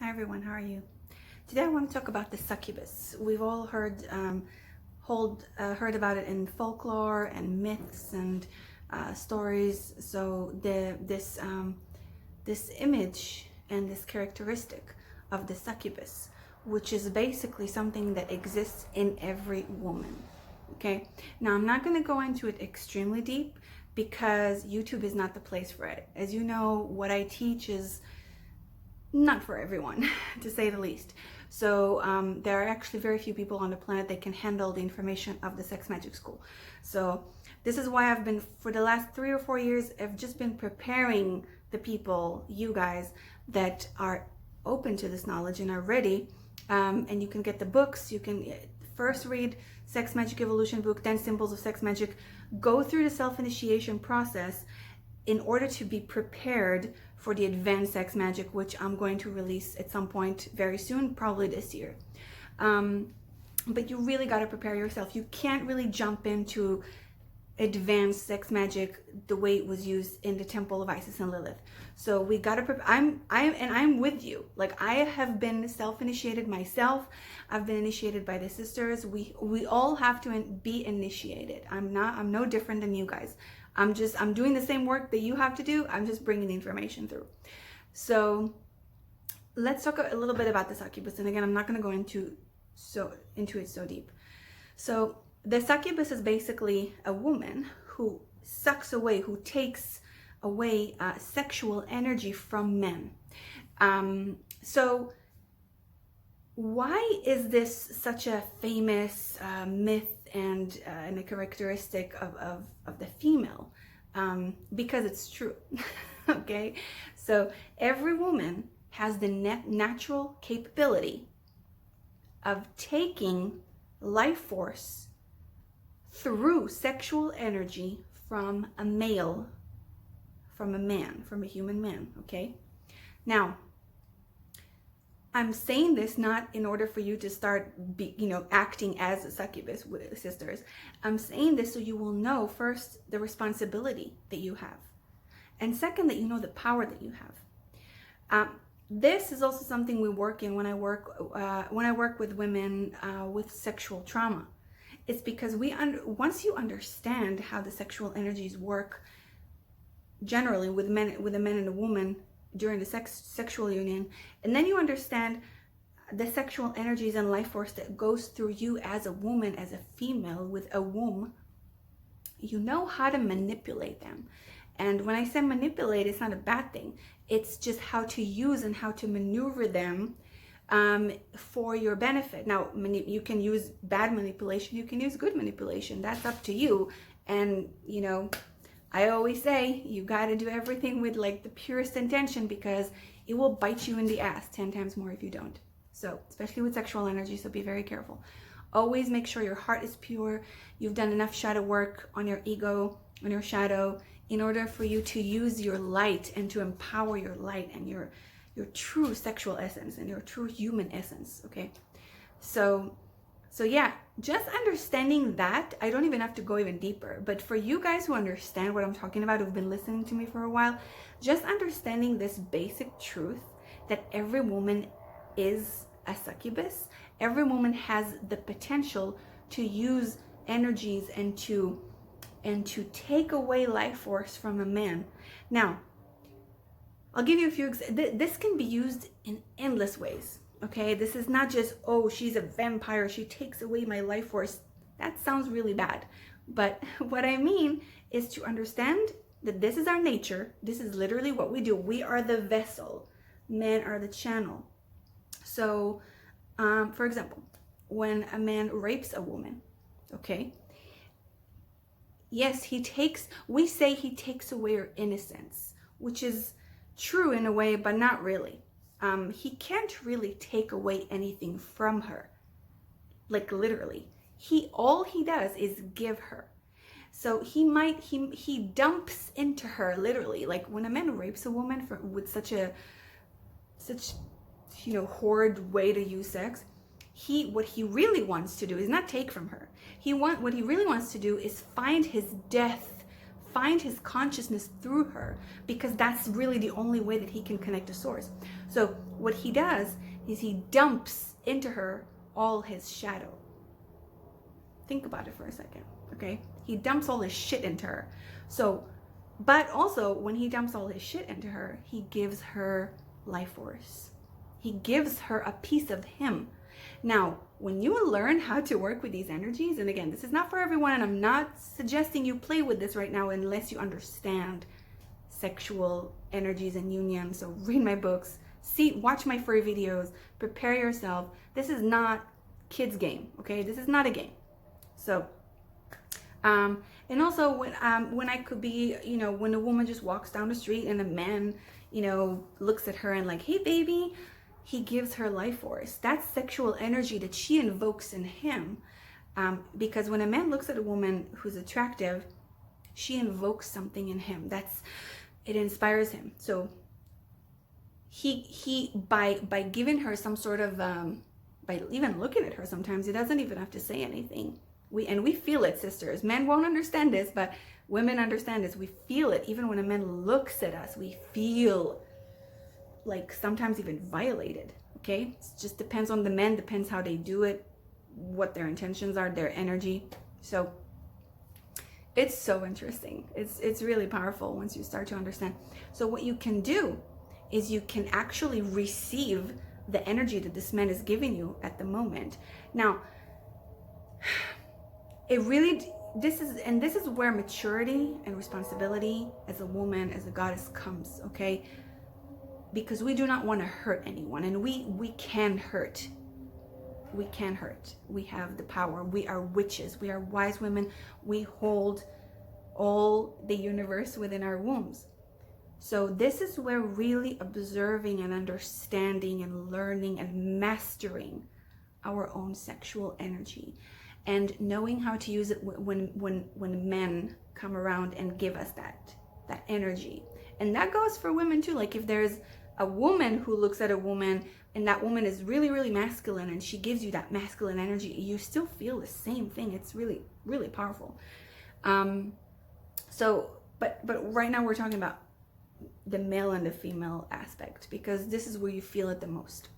Hi everyone, how are you? Today I want to talk about the succubus. We've all heard about it in folklore and myths and stories. So this image and this characteristic of the succubus, which is basically something that exists in every woman. Okay, now I'm not going to go into it extremely deep because YouTube is not the place for it. As you know, what I teach is not for everyone, to say the least. So there are actually very few people on the planet that can handle the information of the sex magic school. So this is why I've been, for the last 3 or 4 years, I've just been preparing the people, you guys, that are open to this knowledge and are ready. And you can get the books. You can first read Sex Magic Evolution book, then Symbols of Sex Magic. Go through the self-initiation process in order to be prepared for the advanced sex magic, which I'm going to release at some point very soon, probably this year. But you really got to prepare yourself. You can't really jump into advanced sex magic the way it was used in the temple of Isis and Lilith. So we got to I'm with you. Like, I have been self-initiated myself. I've been initiated by the sisters. We all have to be initiated. I'm no different than you guys. I'm doing the same work that you have to do. I'm just bringing the information through. So let's talk a little bit about the succubus. And again, I'm not going to go into it so deep. So the succubus is basically a woman who sucks away, who takes away sexual energy from men. So why is this such a famous myth and a characteristic of the female? Because it's true. Okay, so every woman has the natural capability of taking life force through sexual energy from a male, from a man, from a human man. Okay, now I'm saying this not in order for you to start acting as a succubus with sisters. I'm saying this so you will know, first, the responsibility that you have, and second, that you know the power that you have. This is also something we work in when I work with women with sexual trauma. It's because once you understand how the sexual energies work generally with a man and a woman during the sexual union, and then you understand the sexual energies and life force that goes through you as a woman, as a female with a womb, you know how to manipulate them. And when I say manipulate, it's not a bad thing. It's just how to use and how to maneuver them for your benefit. Now, you can use bad manipulation, you can use good manipulation. That's up to you. And I always say you got to do everything with like the purest intention, because it will bite you in the ass 10 times more if you don't. So, especially with sexual energy, so be very careful. Always make sure your heart is pure. You've done enough shadow work on your ego, on your shadow, in order for you to use your light and to empower your light and your true sexual essence and your true human essence. Okay, so yeah, just understanding that, I don't even have to go even deeper, but for you guys who understand what I'm talking about, who've been listening to me for a while, just understanding this basic truth that every woman is a succubus. Every woman has the potential to use energies and to take away life force from a man. Now, I'll give you a few examples. This can be used in endless ways. Okay, this is not just, oh, she's a vampire, she takes away my life force. That sounds really bad. But what I mean is to understand that this is our nature. This is literally what we do. We are the vessel. Men are the channel. So, for example, when a man rapes a woman, okay, yes, we say he takes away her innocence, which is true in a way, but not really. He can't really take away anything from her, like literally. All he does is give her. So he dumps into her literally. Like when a man rapes a woman with such horrid way to use sex, what he really wants to do is not take from her. What he really wants to do is find his death, find his consciousness through her, because that's really the only way that he can connect to source. So what he does is he dumps into her all his shadow. Think about it for a second, okay? He dumps all his shit into her. So, but also when he dumps all his shit into her, he gives her life force. He gives her a piece of him. Now, when you learn how to work with these energies, and again, this is not for everyone, and I'm not suggesting you play with this right now unless you understand sexual energies and unions. So read my books, watch my free videos, prepare yourself. This is not kids' game, okay? This is not a game. So, and also when I could be, you know, when a woman just walks down the street and a man, you know, looks at her and like, hey, baby, he gives her life force. That's sexual energy that she invokes in him. Because when a man looks at a woman who's attractive, she invokes something in him. It inspires him. So he by giving her some sort of, by even looking at her sometimes, he doesn't even have to say anything. We feel it, sisters. Men won't understand this, but women understand this. We feel it. Even when a man looks at us, we feel like sometimes even violated, okay? It just depends on the men, depends how they do it, what their intentions are, their energy. So it's so interesting. It's really powerful once you start to understand. So what you can do is you can actually receive the energy that this man is giving you at the moment. Now, this is where maturity and responsibility as a woman, as a goddess comes, okay? Because we do not want to hurt anyone, and we can hurt. We can hurt. We have the power. We are witches. We are wise women. We hold all the universe within our wombs. So this is where really observing and understanding and learning and mastering our own sexual energy and knowing how to use it when men come around and give us that energy. And that goes for women too. Like if there's a woman who looks at a woman and that woman is really, really masculine and she gives you that masculine energy, you still feel the same thing. It's really, really powerful. But right now we're talking about the male and the female aspect, because this is where you feel it the most.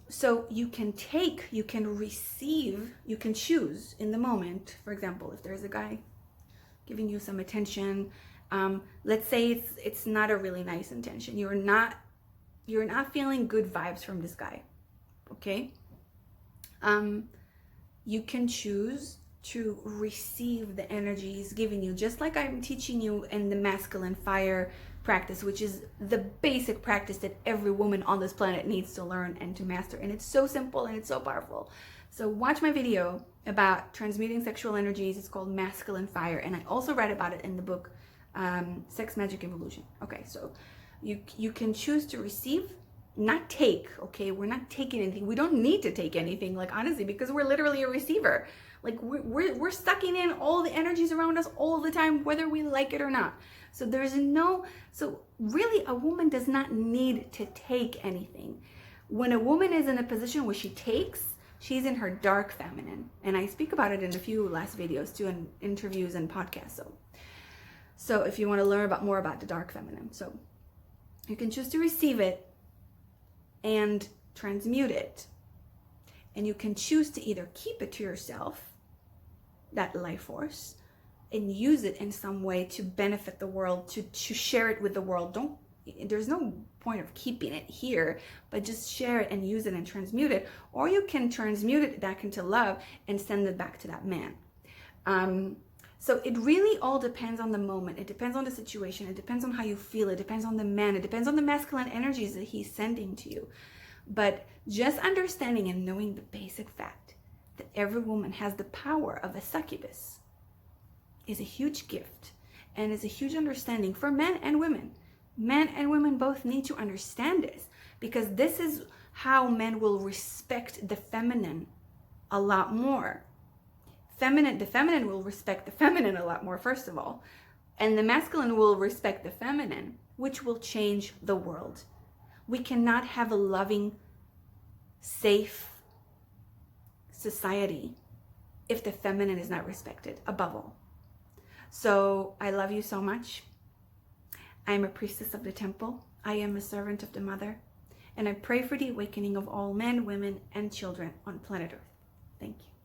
So you can receive, you can choose in the moment. For example, if there's a guy giving you some attention, let's say it's not a really nice intention. You're not feeling good vibes from this guy, okay? You can choose to receive the energy he's giving you, just like I'm teaching you in the masculine fire practice, which is the basic practice that every woman on this planet needs to learn and to master. And it's so simple and it's so powerful. So watch my video about transmuting sexual energies. It's called Masculine Fire, and I also read about it in the book Sex, Magic, Evolution. Okay, so you can choose to receive, not take, okay? We're not taking anything. We don't need to take anything, like, honestly, because we're literally a receiver. Like we're sucking in all the energies around us all the time, whether we like it or not. So so really a woman does not need to take anything. When a woman is in a position where she takes, she's in her dark feminine. And I speak about it in a few last videos too, in interviews and podcasts. So if you want to learn more about the dark feminine. So you can choose to receive it and transmute it. And you can choose to either keep it to yourself, that life force, and use it in some way to benefit the world, to share it with the world. There's no point of keeping it here, but just share it and use it and transmute it. Or you can transmute it back into love and send it back to that man. So it really all depends on the moment. It depends on the situation. It depends on how you feel. It depends on the man. It depends on the masculine energies that he's sending to you. But just understanding and knowing the basic fact that every woman has the power of a succubus is a huge gift, and is a huge understanding for men and women. Men and women both need to understand this, because this is how men will respect the feminine a lot more. The feminine will respect the feminine a lot more, first of all, and the masculine will respect the feminine, which will change the world. We cannot have a loving, safe society if the feminine is not respected, above all. So I love you so much. I am a priestess of the temple. I am a servant of the Mother. And I pray for the awakening of all men, women, and children on planet Earth. Thank you.